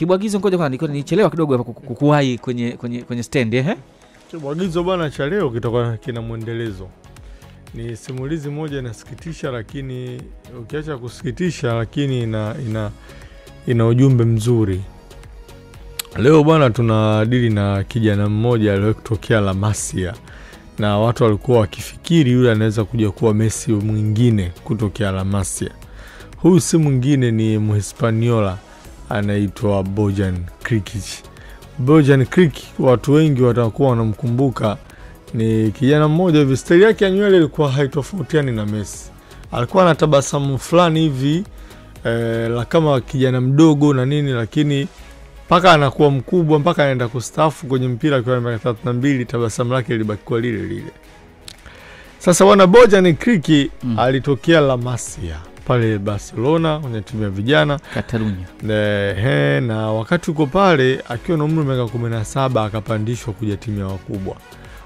Kibwagizo ngoja kwanza nilikuwa nichelewa kidogo hapa kukuwahi kwenye stand Kibwagizo bwana cha leo kitakuwa kina muendelezo. Ni simulizi moja inasikitisha, lakini ukiacha kusikitisha lakini ina ujumbe mzuri. Leo bwana tunadili na kijana mmoja aliyetokea La Masia, na watu walikuwa wakifikiri yule anaweza kuja kuwa Messi mwingine kutokea La Masia. Huyu si mwingine ni Mhispaniola anaitwa Bojan Krikic. Bojan Krikic watu wengi watakuwa wanamkumbuka, ni kijana mmoja hivi style yake ya nywele ilikuwa haitofautiani na Messi. Alikuwa na tabasamu fulani hivi la kama kijana mdogo na nini, lakini mpaka anakuwa mkubwa, mpaka anaenda kustaafu kwenye mpira akiwa na miaka 32, tabasamu lake lilibaki kwa lile lile. Sasa wana Bojan Krikic alitokea La Masia pale Barcelona kwenye timu ya vijana Catalunya. Na wakati uko pale akiwa na umri wa miaka 17 akapandishwa kuja timu ya wakubwa.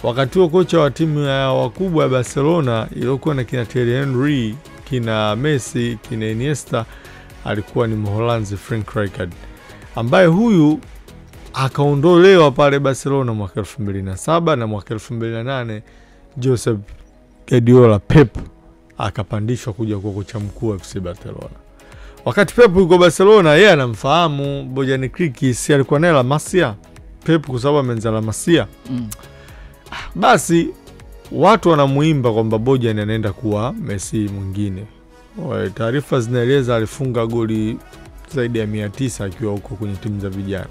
Wakati huo kocha wa timu ya wakubwa ya Barcelona iliyokuwa na kina Thierry Henry, kina Messi, kina Iniesta alikuwa ni Mholanzi Frank Rijkaard, ambaye huyu akaondolewa pale Barcelona mwaka 2007 na mwaka 2008 Josep Guardiola Pep akapandishwa kuja kwa kocha mkuu wa FC Barcelona. Wakati Pep yuko Barcelona, yeye anamfahamu Bojan Krikic, si alikuwa naye La Masia Pep kwa sababu ameanza La Masia. Basi watu wanamuimba kwamba Bojan anaenda kuwa Messi mwingine. Taarifa zinaeleza alifunga goli zaidi ya 900 akiwa huko kwenye timu za vijana.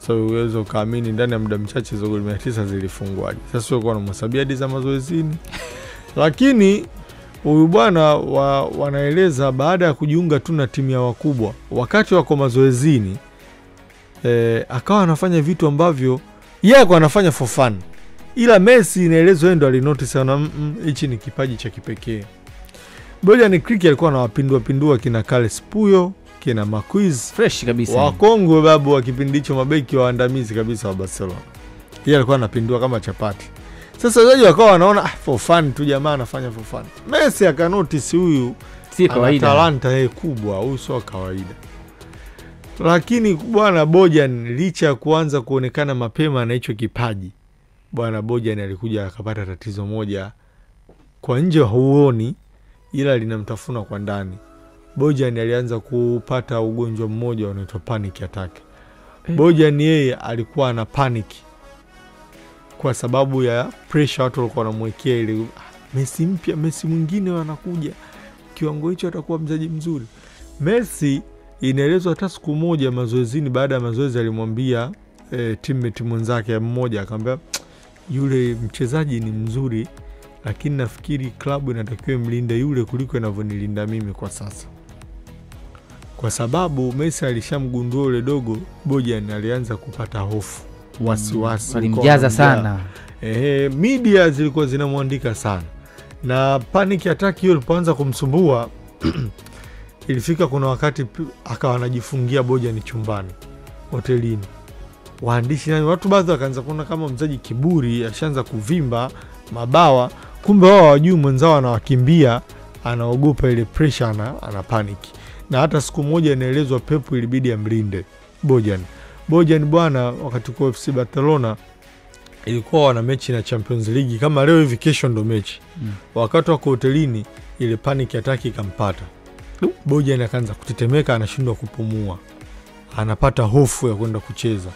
So uwezo kaamini ndani ya muda mchache hizo goli 900 zilifungwaje. Sasa walikuwa wanamhesabia hadi za mazoezini. Lakini huyu bwana wanaeleza baada ya kujiunga tu na timu ya wakubwa, wakati wako mazoezini akawa anafanya vitu ambavyo yeye alikuwa anafanya for fun. Ila Messi inaelezwa yeye ndo alinotice ana hichi ni kipaji cha kipekee. Bojan Krikic alikuwa anawapindua kina Carles Puyo, kina Marquinhos fresh kabisa. Wakongwe babu wa kipindi hicho, mabeki waandamizi kabisa wa Barcelona. Yeye alikuwa anapindua kama chapati. Sasa wachezaji wakawa wanaona for fun tu, jamaa anafanya for fun. Messi akanotice huyu si kawaida, talanta kubwa, huyu sio kawaida. Lakini bwana Bojan licha ya kuanza kuonekana mapema na hicho kipaji, bwana Bojan alikuja akapata tatizo moja, kwa nje huoni ila linamtafuna kwa ndani. Bojan alianza kupata ugonjwa mmoja unaitwa panic attack. Bojan yeye alikuwa ana panic kwa sababu ya pressure watu walikuwa wanamwekea ile Messi mpya, Messi mwingine wanakuja, kiwango hicho atakuwa mchezaji mzuri. Messi inaelezwa hata siku moja mazoezini, baada ya mazoezi alimwambia teammate mwenzake mmoja, akamwambia yule mchezaji ni mzuri, lakini nafikiri klabu inatakiwa mlinde yule kuliko inavyonilinda mimi kwa sasa. Kwa sababu Messi alishamgundua yule dogo, Bojan alianza kupata hofu, wasiwasi, alimjaza sana. Media zilikuwa zinamwandika sana. Na panic attack hiyo ilipoanza kumsumbua ilifika kuna wakati akawa anajifungia Bojan chumbani hotelini. Waandishi na watu baadhi wakaanza kuona kama mzaji kiburi, ashaanza kuvimba mabawa, kumbe wao hawajui mwenzao anawakimbia, anaogopa ile pressure, ana panic. Na hata siku moja inaelezwa Pep ilibidi amlinde Bojan bwana, wakati kwa FC Barcelona ilikuwa wana mechi na Champions League kama leo hivi, kesho ndo mechi. Wakati wako hotelini ile panic attack ikampata. Bojan akaanza kutetemeka, anashindwa kupumua, anapata hofu ya kwenda kucheza.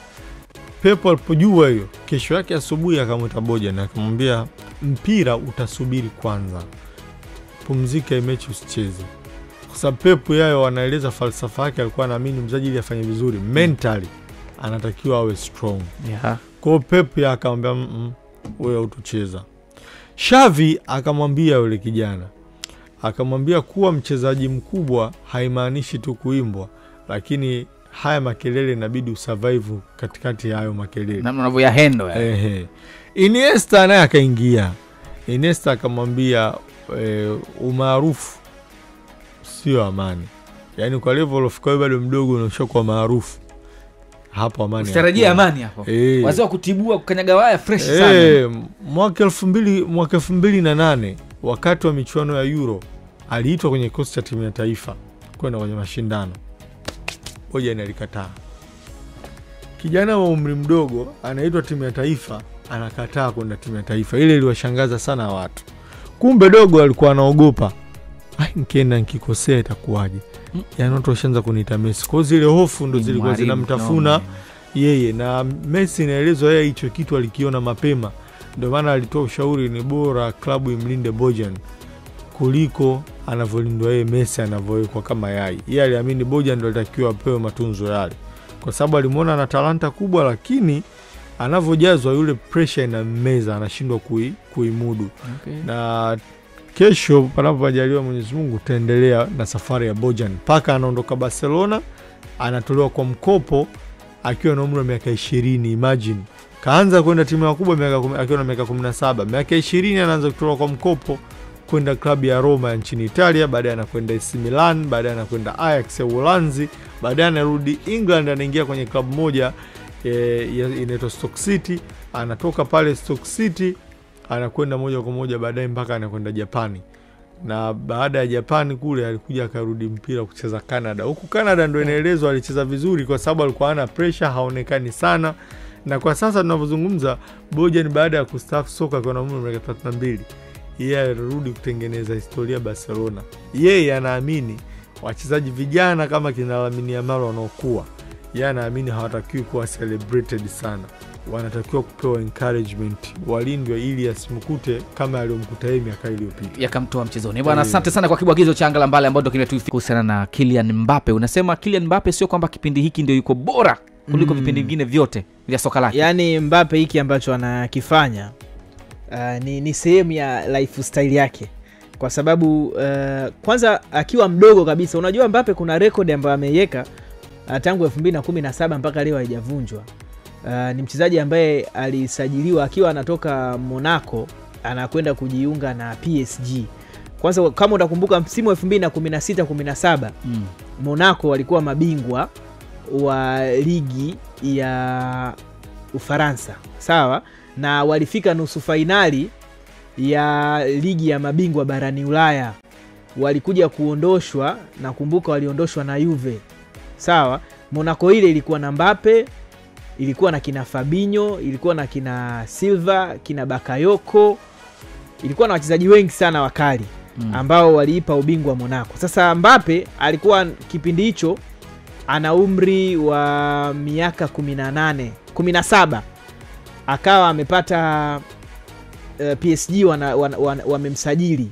Pep alipojua hiyo, kesho yake asubuhi akamwita Bojan akamwambia mpira utasubiri kwanza, pumzika, mechi usicheze. Kwa sababu Pep yeye wanaeleza falsafa yake, alikuwa anaamini mchezaji ili afanye vizuri mentally anatakiwa awe strong. Kwa Pep akamwambia wewe utucheza. Xavi akamwambia yule kijana, akamwambia kuwa mchezaji mkubwa haimaanishi tu kuimbwa, lakini haya makelele inabidi usurvive katikati ya hayo makelele. Na unavyoya handle. Iniesta naye akaingia. Iniesta akamwambia umaarufu sio amani. Yaani kwa level of kwa bado mdogo unashokuwa maarufu. Hapo amani. Usitarajia amani hapo. Wazee wa kutibua kukanyaga waya fresh sana. Mwaka 2008 wakati wa michuano ya Euro aliitwa kwenye kikosi cha timu ya taifa kwenda kwenye mashindano. Bojan alikataa. kijana wa umri mdogo anaitwa timu ya taifa, anakataa kwenda timu ya taifa. Ile iliwashangaza sana watu. Kumbe dogo alikuwa anaogopa, nikienda nikikosea itakuwaje? Yaani watu washaanza kuniita Messi. Kwa zile hofu ndo zilikuwa zinamtafuna yeye, na Messi inaelezwa yeye hicho kitu alikiona mapema. Ndio maana alitoa ushauri ni bora klabu imlinde Bojan kuliko anavyolindwa yeye Messi anavyowekwa kama yai. Yeye aliamini Bojan ndio alitakiwa apewe matunzo yale, kwa sababu alimuona ana talanta kubwa, lakini anavyojazwa yule pressure inammeza, anashindwa kuimudu. Na kesho panapojaliwa Mwenyezi Mungu tutaendelea na safari ya Bojan mpaka anaondoka Barcelona, anatolewa kwa mkopo akiwa na umri wa miaka 20. Imagine kaanza kwenda timu ya kubwa akiwa na miaka 17, miaka 20 anaanza kutolewa kwa mkopo kwenda klabu ya Roma ya nchini Italia, baadaye anakwenda AC Milan, baadaye anakwenda Ajax ya Uholanzi, baadaye anarudi England, anaingia kwenye klabu moja inaitwa Stoke City. Anatoka pale Stoke City anakwenda moja kwa moja baadaye mpaka anakwenda Japani, na baada ya Japani kule alikuja akarudi mpira kucheza Canada. Huku Canada ndio inaelezwa alicheza vizuri kwa sababu alikuwa hana pressure, haonekani sana. Na kwa sasa tunavyozungumza, Bojan baada ya kustaafu soka kwa umri wa miaka 32, yeye alirudi kutengeneza historia Barcelona. Yeye anaamini wachezaji vijana kama kina Lamine Yamal wanaokuwa, yeye anaamini hawatakiwi kuwa celebrated sana, wanatakiwa kupewa encouragement, walindwe ili asimkute kama aliyomkuta yeye miaka iliyopita yakamtoa mchezoni. Bwana, asante sana kwa kibwagizo cha Angala Mbale ambao ndio kimetufikia kuhusiana na Kylian Mbappe. Unasema Kylian Mbappe sio kwamba kipindi hiki ndio yuko bora kuliko vipindi vingine vyote vya soka lake. Yaani Mbappe hiki ambacho anakifanya ni sehemu ya lifestyle yake, kwa sababu kwanza akiwa mdogo kabisa, unajua Mbappe kuna record ambayo ameiweka tangu 2017 mpaka leo haijavunjwa. Ni mchezaji ambaye alisajiliwa akiwa anatoka Monaco anakwenda kujiunga na PSG. Kwanza kama utakumbuka msimu wa 2016-17 Monaco walikuwa mabingwa wa ligi ya Ufaransa, sawa, na walifika nusu finali ya ligi ya mabingwa barani Ulaya. Walikuja kuondoshwa, na kumbuka waliondoshwa na Juve, sawa. Monaco ile ilikuwa na Mbappe, ilikuwa na kina Fabinho, ilikuwa na kina Silva, kina Bakayoko, ilikuwa na wachezaji wengi sana wakali ambao waliipa ubingwa Monaco. Sasa Mbappe alikuwa kipindi hicho ana umri wa miaka 17, akawa amepata PSG wamemsajili,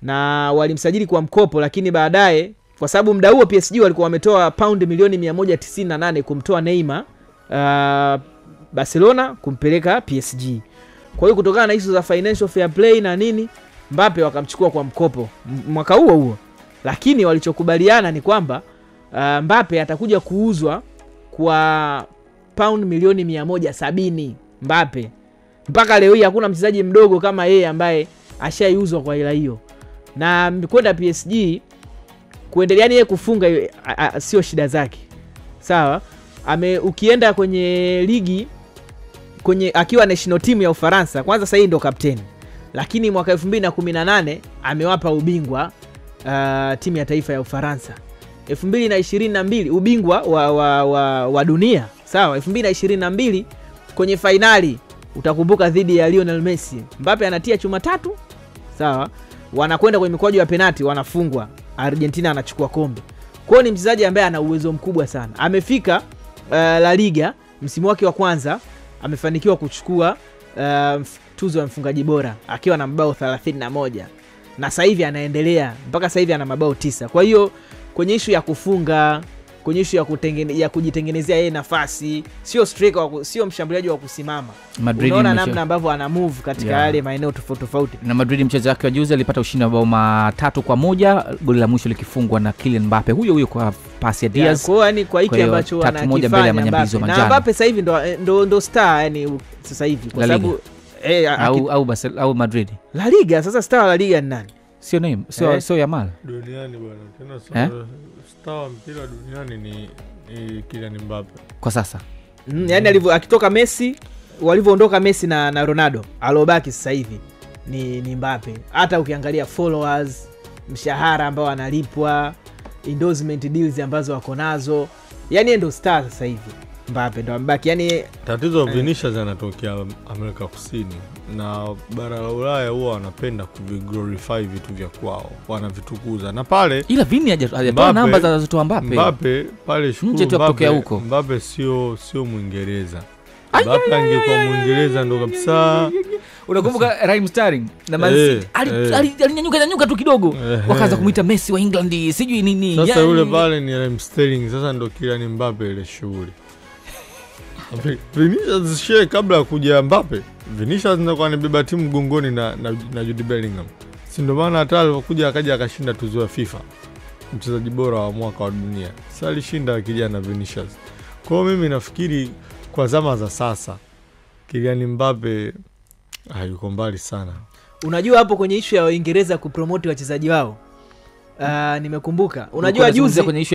na walimsajili kwa mkopo, lakini baadaye kwa sababu muda huo PSG walikuwa wametoa pound milioni 198 kumtoa Neymar Barcelona kumpeleka PSG. Kwa hiyo kutokana na hizo za financial fair play na nini, Mbappe wakamchukua kwa mkopo mwaka huo, lakini walichokubaliana ni kwamba Mbappe atakuja kuuzwa kwa pound milioni 170. Mbappe mpaka leo hii hakuna mchezaji mdogo kama yeye ambaye ashaiuzwa kwa ila hiyo, na kwenda PSG kuendelea yeye kufunga sio shida zake, sawa. Ukienda kwenye ligi kwenye akiwa national team ya Ufaransa, kwanza sasa hii ndo captain, lakini mwaka 2018 amewapa ubingwa timu ya taifa ya Ufaransa. 2022 ubingwa wa dunia, sawa. 2022 kwenye finali utakumbuka dhidi ya Lionel Messi, Mbappe anatia chuma 3, sawa. Wanakwenda kwenye mikwaju ya penalti, wanafungwa, Argentina anachukua kombe. Kwa ni mchezaji ambaye ana uwezo mkubwa sana. Amefika La Liga msimu wake wa kwanza, amefanikiwa kuchukua tuzo ya mfungaji bora akiwa na mabao 31, na sasa hivi anaendelea mpaka sasa hivi ana mabao 9. Kwa hiyo kwenye issue ya kufunga, kwenye issue ya kujitengenezea yeye nafasi, sio striker, sio mshambuliaji wa kusimama. Unaona namna ambavyo ana move katika yale maeneo tofauti tofauti. Na Madrid mchezo wake wa juzi alipata ushindi wa bao 3-1, goli la mwisho likifungwa na Kylian Mbappe huyo kwa pasi ya Diaz. Kwa yani kwa hiki ambacho anakifanya na Mbappe sasa hivi ndo star yani sasa hivi, kwa sababu au Madrid La Liga. Sasa star La Liga ni nani? Sio Neymar, sio Yamal duniani bwana. Tena star mpira duniani ni Kylian Mbappe kwa sasa. Yani akitoka Messi, walivyoondoka Messi na Ronaldo, alobaki sasa hivi ni Mbappe. Hata ukiangalia followers, mshahara ambao analipwa, endorsement deals ambazo wako nazo, yani ndio star sasa hivi. Mbappe ndo ambaki. Yani tatizo Vinicius anatokea Amerika Kusini na bara la Ulaya huwa wanapenda kuviglorify vitu vya kwao, wanavitukuza. Na pale ila Vini hajatoa namba zinazotoa Mbappe. Mbappe pale shukuru Mbappe sio Mwingereza. Mbappe angekuwa Mwingereza ndo kabisa. Unakumbuka Raheem Sterling na Man City alinyanyuka tu kidogo wakaanza kumuita Messi wa England sijui nini. Sasa yule pale ni Raheem Sterling, sasa ndo Kylian Mbappe ile shughuli. Vinicius share kabla kuja Mbappe. Vinicius ndo anabeba timu mgongoni na Jude Bellingham. Si ndo maana hata alipokuja akaja akashinda tuzo ya FIFA mchezaji bora wa mwaka wa dunia. Sasa alishinda kijana Vinicius. Kwa hiyo mimi nafikiri kwa zama za sasa Kylian Mbappe hayuko mbali sana. Unajua hapo kwenye issue ya Uingereza kupromote wachezaji wao, nimekumbuka. Unajua juzi kwenye